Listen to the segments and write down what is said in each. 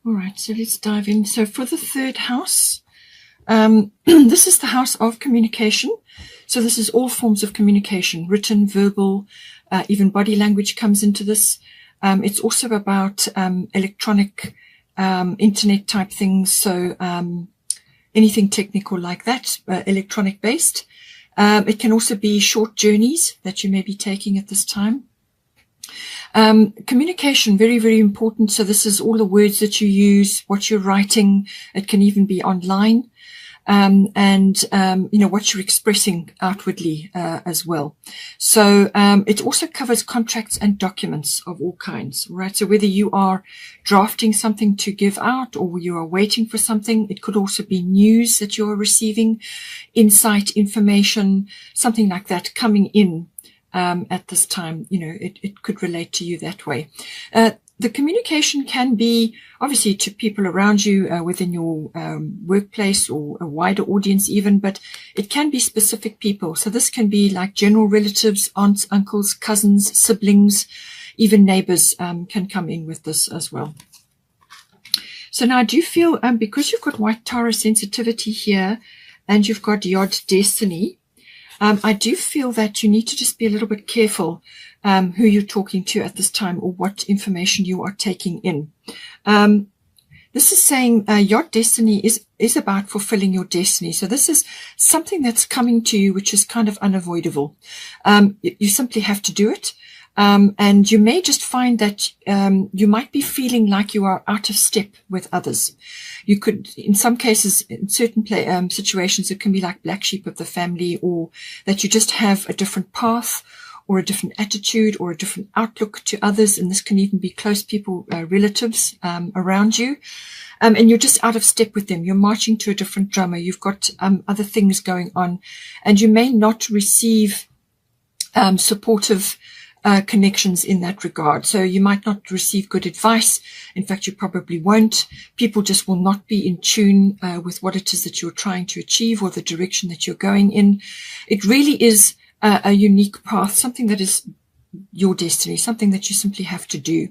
All right, so let's dive in. So for the third house, this is the house of communication. So this is all forms of communication, written, verbal, even body language comes into this. It's also about electronic, internet type things. So anything technical like that, electronic based. It can also be short journeys that you may be taking at this time. Communication, very, very important. So this is all the words that you use, what you're writing. It can even be online. What you're expressing outwardly, as well. So, it also covers contracts and documents of all kinds, right? So whether you are drafting something to give out or you are waiting for something, it could also be news that you're receiving, insight, information, something like that coming in. At this time, it could relate to you that way. The communication can be obviously to people around you, within your workplace or a wider audience even, but it can be specific people. So this can be like general relatives, aunts, uncles, cousins, siblings, even neighbors can come in with this as well. So now I do feel, because you've got white Taurus sensitivity here and you've got Yod destiny, I do feel that you need to just be a little bit careful who you're talking to at this time or what information you are taking in. This is saying your destiny is about fulfilling your destiny. So this is something that's coming to you, which is kind of unavoidable. You simply have to do it. And you may just find that you might be feeling like you are out of step with others. You could, in some cases, in certain situations, it can be like black sheep of the family, or that you just have a different path or a different attitude or a different outlook to others. And this can even be close people, relatives around you. And you're just out of step with them. You're marching to a different drummer. You've got other things going on. And you may not receive supportive connections in that regard. So you might not receive good advice. In fact, you probably won't. People just will not be in tune with what it is that you're trying to achieve or the direction that you're going in. It really is a unique path, something that is your destiny, something that you simply have to do.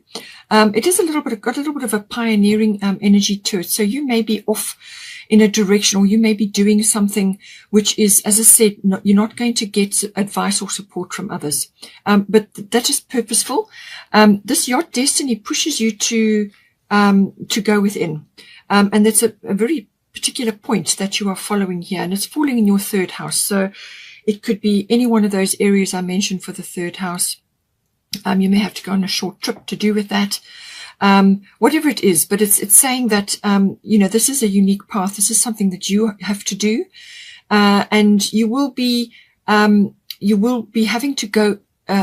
It is got a little bit of a pioneering energy to it. So you may be off in a direction, or you may be doing something which is, as I said, you're not going to get advice or support from others. But that is purposeful. This your destiny pushes you to go within. And that's a very particular point that you are following here, and it's falling in your third house. So it could be any one of those areas I mentioned for the third house. You may have to go on a short trip to do with that. Whatever it is, but it's saying that, this is a unique path. This is something that you have to do. And you will be having to go,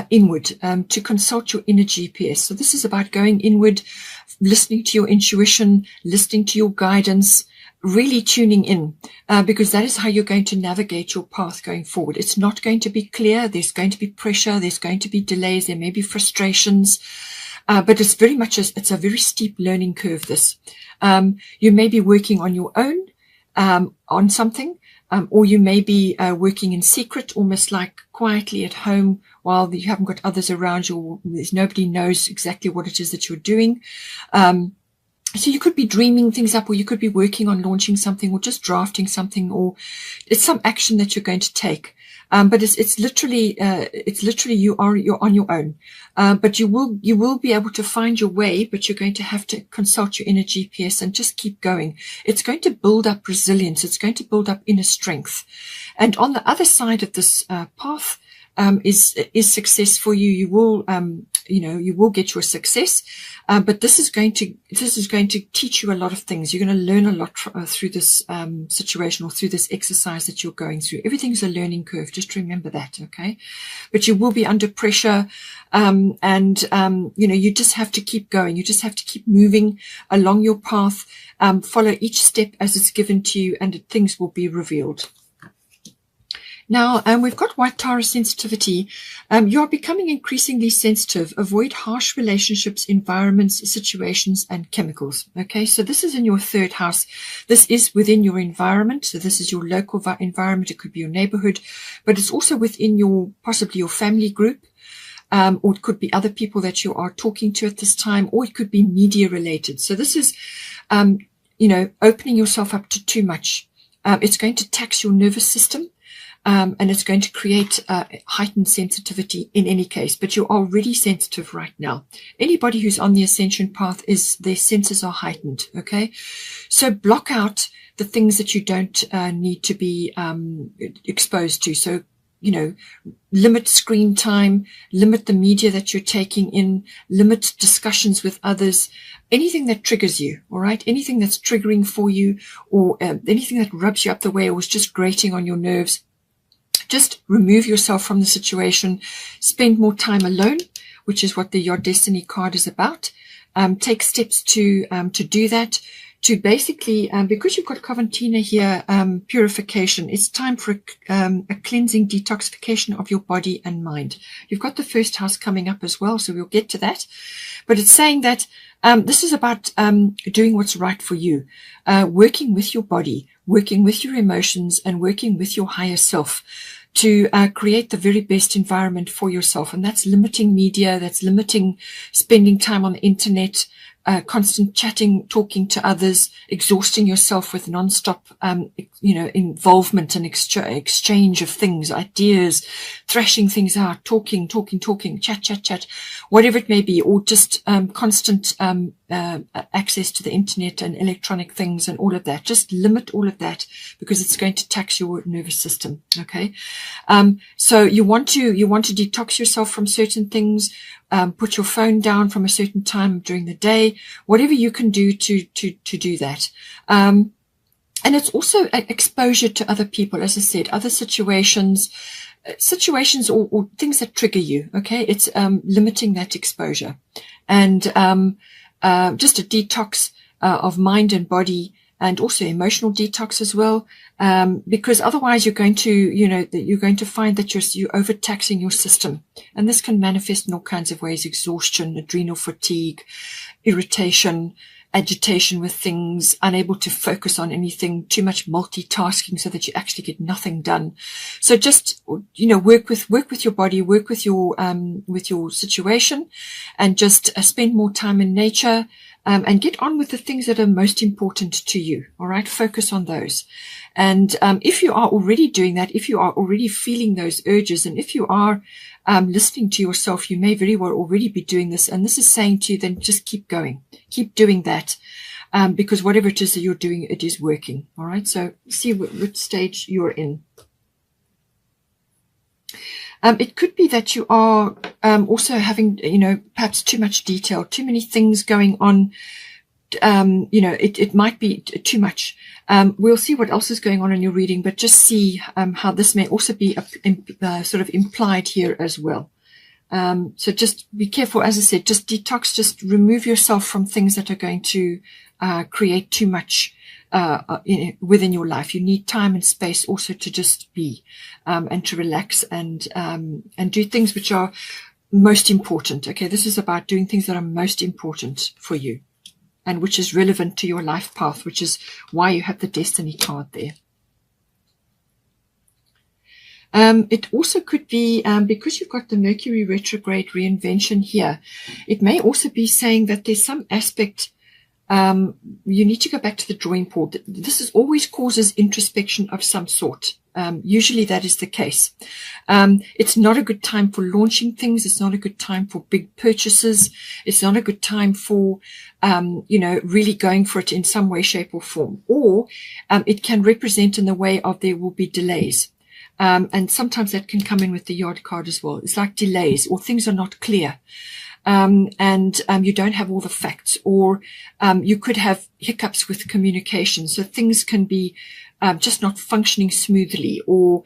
inward, to consult your inner GPS. So this is about going inward, listening to your intuition, listening to your guidance, really tuning in, because that is how you're going to navigate your path going forward. It's not going to be clear. There's going to be pressure. There's going to be delays. There may be frustrations. But it's very much it's a very steep learning curve, this. You may be working on your own, on something, or you may be working in secret, almost like quietly at home while you haven't got others around you, or nobody knows exactly what it is that you're doing. So you could be dreaming things up, or you could be working on launching something, or just drafting something, or it's some action that you're going to take. But it's literally you're on your own. But you will be able to find your way, but you're going to have to consult your inner GPS and just keep going. It's going to build up resilience. It's going to build up inner strength. And on the other side of this path is success for you. You will you will get your success. But this is going to teach you a lot of things. You're going to learn a lot through this situation, or through this exercise that you're going through. Everything's a learning curve. Just remember that, okay? But you will be under pressure, you just have to keep going. You just have to keep moving along your path. Follow each step as it's given to you, and things will be revealed. Now, we've got white Taurus sensitivity. You are becoming increasingly sensitive. Avoid harsh relationships, environments, situations, and chemicals. Okay, so this is in your third house. This is within your environment. So this is your local environment. It could be your neighborhood, but it's also within possibly your family group. or it could be other people that you are talking to at this time, or it could be media related. So this is, opening yourself up to too much. It's going to tax your nervous system. And it's going to create heightened sensitivity in any case, but you're already sensitive right now. Anybody who's on the ascension path, their senses are heightened, okay? So block out the things that you don't need to be exposed to. So, limit screen time, limit the media that you're taking in, limit discussions with others, anything that triggers you, all right? Anything that's triggering for you, or anything that rubs you up the way or is just grating on your nerves. Just remove yourself from the situation. Spend more time alone, which is what Your Destiny card is about. Take steps to do that. To basically, because you've got Coventina here, purification. It's time for a cleansing detoxification of your body and mind. You've got the first house coming up as well, so we'll get to that. But it's saying that this is about doing what's right for you, working with your body, working with your emotions, and working with your higher self to create the very best environment for yourself. And that's limiting media, that's limiting spending time on the internet, constant chatting, talking to others, exhausting yourself with nonstop, involvement and exchange of things, ideas, thrashing things out, talking, chat, whatever it may be, or just constant access to the internet and electronic things and all of that. Just limit all of that because it's going to tax your nervous system. Okay, so you want to detox yourself from certain things. Put your phone down from a certain time during the day, whatever you can do to do that. And it's also exposure to other people, as I said, other situations or things that trigger you. Okay. It's, limiting that exposure and, just a detox, of mind and body, and also emotional detox as well. Because otherwise you're going to find that you're overtaxing your system. And this can manifest in all kinds of ways: exhaustion, adrenal fatigue, irritation, agitation with things, unable to focus on anything, too much multitasking so that you actually get nothing done. So just, work with your body, work with your situation, and just spend more time in nature. And get on with the things that are most important to you. All right. Focus on those. And, if you are already doing that, if you are already feeling those urges, and if you are, listening to yourself, you may very well already be doing this. And this is saying to you, then just keep going, keep doing that. Because whatever it is that you're doing, it is working. All right. So see which stage you're in. It could be that you are also having, perhaps too much detail, too many things going on. It might be too much. We'll see what else is going on in your reading, but just see how this may also be sort of implied here as well. So just be careful. As I said, just detox, just remove yourself from things that are going to create too much within your life. You need time and space also to just be, and to relax and do things which are most important. Okay. This is about doing things that are most important for you and which is relevant to your life path, which is why you have the Destiny card there. It also could be, because you've got the Mercury retrograde reinvention here, it may also be saying that there's some aspect, you need to go back to the drawing board. This always causes introspection of some sort. Usually that is the case. It's not a good time for launching things. It's not a good time for big purchases. It's not a good time for, really going for it in some way, shape or form. Or, it can represent in the way of there will be delays. And sometimes that can come in with the Yard card as well. It's like delays or things are not clear. And you don't have all the facts, or you could have hiccups with communication. So things can be just not functioning smoothly, or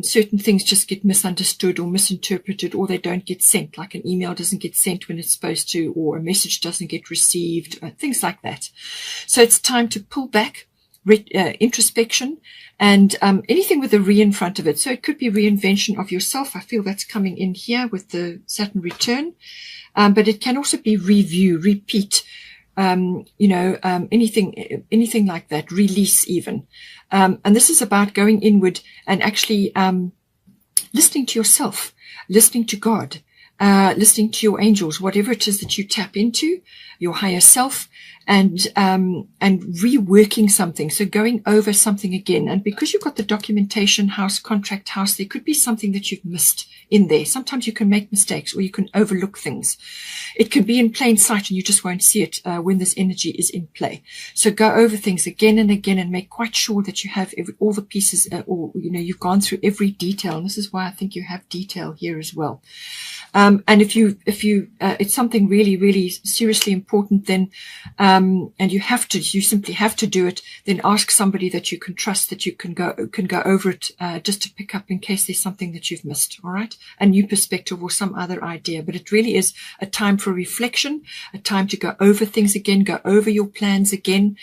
certain things just get misunderstood or misinterpreted, or they don't get sent, like an email doesn't get sent when it's supposed to, or a message doesn't get received, things like that. So it's time to pull back, introspection, and anything with a re in front of it. So it could be reinvention of yourself. I feel that's coming in here with the Saturn return. But it can also be review, repeat, anything like that, release even. And this is about going inward and actually listening to yourself, listening to God, listening to your angels, whatever it is that you tap into, your higher self, and reworking something. So going over something again. And because you've got the documentation house, contract house, there could be something that you've missed in there. Sometimes you can make mistakes or you can overlook things. It can be in plain sight and you just won't see it when this energy is in play. So go over things again and again and make quite sure that you have all the pieces, or you've gone through every detail. And this is why I think you have detail here as well. And if it's something really, really seriously important, then, and you simply have to do it, then ask somebody that you can trust, that you can go over it, just to pick up in case there's something that you've missed. All right. A new perspective or some other idea, but it really is a time for reflection, a time to go over things again, go over your plans again,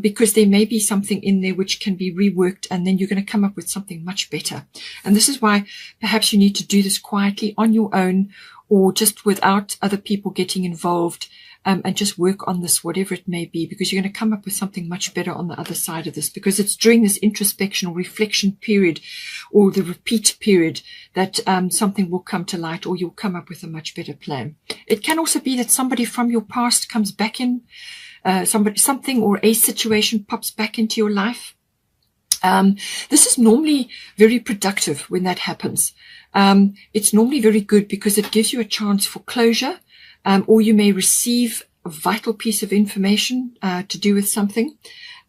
because there may be something in there which can be reworked, and then you're going to come up with something much better. And this is why perhaps you need to do this quietly on your own, or just without other people getting involved, and just work on this, whatever it may be, because you're going to come up with something much better on the other side of this, because it's during this introspection or reflection period or the repeat period that something will come to light, or you'll come up with a much better plan. It can also be that somebody from your past comes back in, something or a situation pops back into your life. This is normally very productive when that happens. It's normally very good because it gives you a chance for closure, or you may receive a vital piece of information to do with something.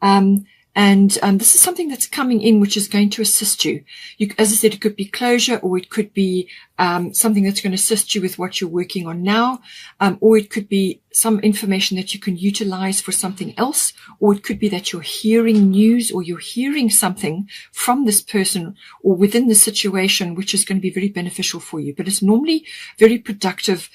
And this is something that's coming in which is going to assist you. As I said, it could be closure, or it could be something that's going to assist you with what you're working on now, or it could be some information that you can utilize for something else, or it could be that you're hearing news, or you're hearing something from this person or within the situation which is going to be very beneficial for you. But it's normally very productive,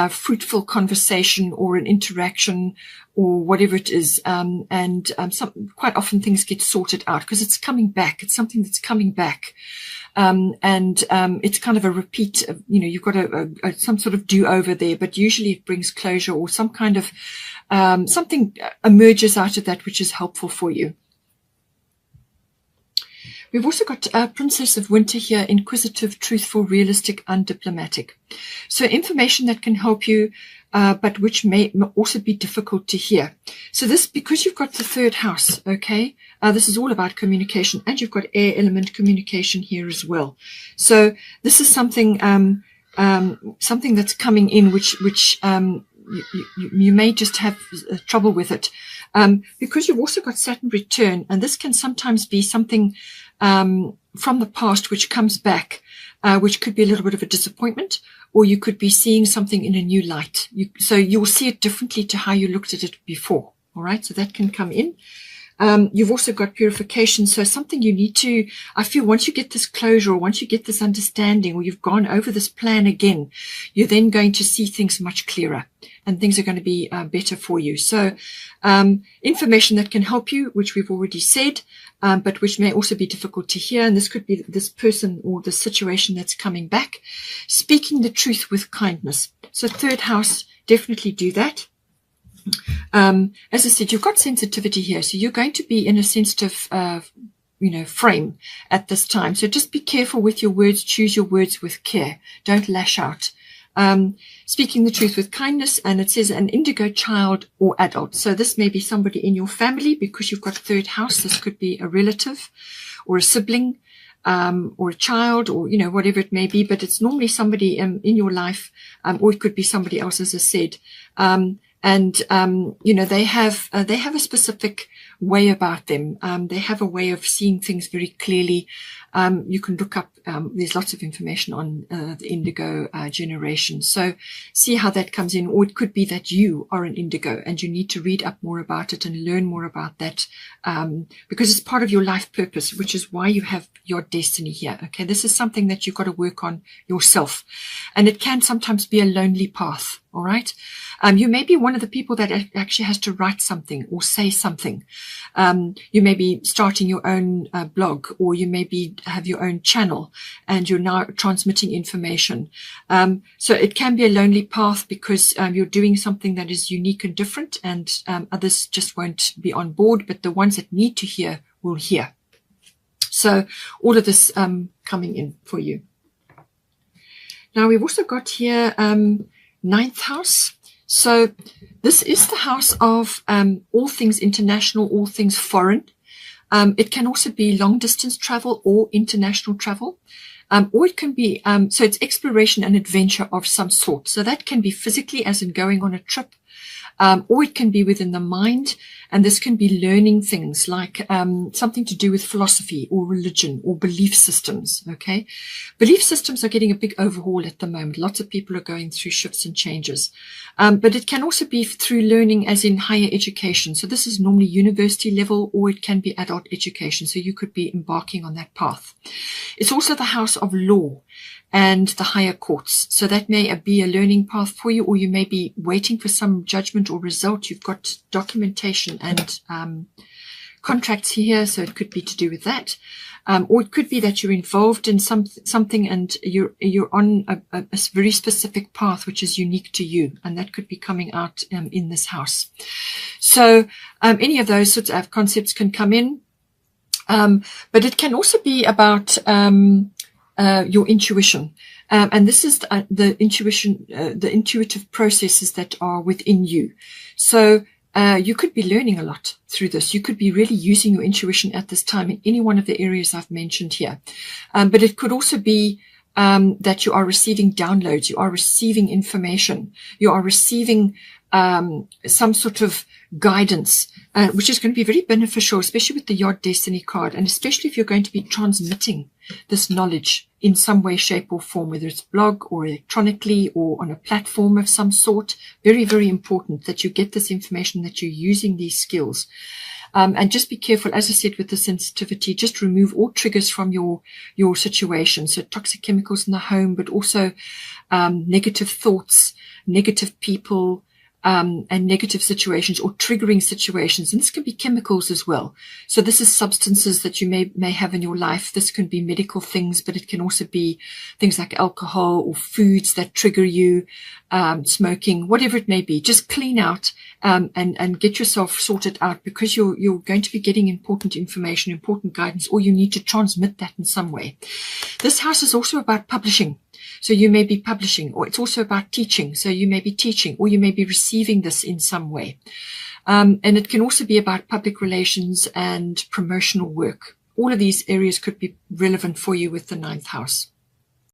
fruitful conversation or an interaction or whatever it is. Quite often things get sorted out because it's coming back. It's something that's coming back. It's kind of a repeat of, you've got some sort of do over there, but usually it brings closure, or some kind of, something emerges out of that which is helpful for you. We've also got Princess of Winter here, inquisitive, truthful, realistic, undiplomatic. So information that can help you, but which may also be difficult to hear. So this, because you've got the third house, okay, this is all about communication, and you've got air element communication here as well. So this is something, something that's coming in, which you may just have trouble with it. Because you've also got Saturn return, and this can sometimes be something from the past which comes back, which could be a little bit of a disappointment, or you could be seeing something in a new light. So you'll see it differently to how you looked at it before. All right, so that can come in. You've also got purification. So something you need to, I feel once you get this closure, or once you get this understanding, or you've gone over this plan again, you're then going to see things much clearer, and things are going to be better for you. So information that can help you, which we've already said, but which may also be difficult to hear. And this could be this person or the situation that's coming back. Speaking the truth with kindness. So third house, definitely do that. As I said, you've got sensitivity here, so you're going to be in a sensitive, frame at this time. So just be careful with your words. Choose your words with care. Don't lash out. Speaking the truth with kindness, and it says an indigo child or adult. So this may be somebody in your family, because you've got third house. This could be a relative or a sibling, or a child, or, whatever it may be, but it's normally somebody in your life, or it could be somebody else, as I said. They have a specific way about them. They have a way of seeing things very clearly. You can look up, there's lots of information on the indigo generation. So see how that comes in. Or it could be that you are an indigo and you need to read up more about it and learn more about that, because it's part of your life purpose, which is why you have your destiny here. Okay, this is something that you've got to work on yourself. And it can sometimes be a lonely path. All right. You may be one of the people that actually has to write something or say something. You may be starting your own blog, or you may have your own channel, and you're now transmitting information. So it can be a lonely path, because you're doing something that is unique and different, and others just won't be on board, but the ones that need to hear will hear. So all of this coming in for you. Now we've also got here ninth house. So this is the house of all things international, all things foreign. It can also be long distance travel or international travel. Or it can be, so it's exploration and adventure of some sort. So that can be physically, as in going on a trip, or it can be within the mind, and this can be learning things like something to do with philosophy or religion or belief systems. Okay, belief systems are getting a big overhaul at the moment. Lots of people are going through shifts and changes, but it can also be through learning, as in higher education. So this is normally university level, or it can be adult education. So you could be embarking on that path. It's also the house of law and the higher courts. So that may be a learning path for you, or you may be waiting for some judgment or result. You've got documentation and contracts here, so it could be to do with that. Or it could be that you're involved in something and you're on a very specific path which is unique to you, and that could be coming out in this house. So any of those sorts of concepts can come in, but it can also be about your intuition. And this is the intuition, the intuitive processes that are within you. So you could be learning a lot through this. You could be really using your intuition at this time in any one of the areas I've mentioned here. But it could also be that you are receiving downloads, you are receiving information, you are receiving some sort of guidance, which is going to be very beneficial, especially with the Yod Destiny card, and especially if you're going to be transmitting this knowledge in some way, shape or form, whether it's blog or electronically or on a platform of some sort. Very, very important that you get this information, that you're using these skills. And just be careful, as I said, with the sensitivity, just remove all triggers from your situation. So toxic chemicals in the home, but also negative thoughts, negative people, and negative situations or triggering situations. And this can be chemicals as well. So this is substances that you may have in your life. This can be medical things, but it can also be things like alcohol or foods that trigger you, smoking, whatever it may be. Just clean out and get yourself sorted out, because you're going to be getting important information, important guidance, or you need to transmit that in some way. This house is also about publishing. So you may be publishing, or it's also about teaching. So you may be teaching, or you may be receiving this in some way. And it can also be about public relations and promotional work. All of these areas could be relevant for you with the ninth house.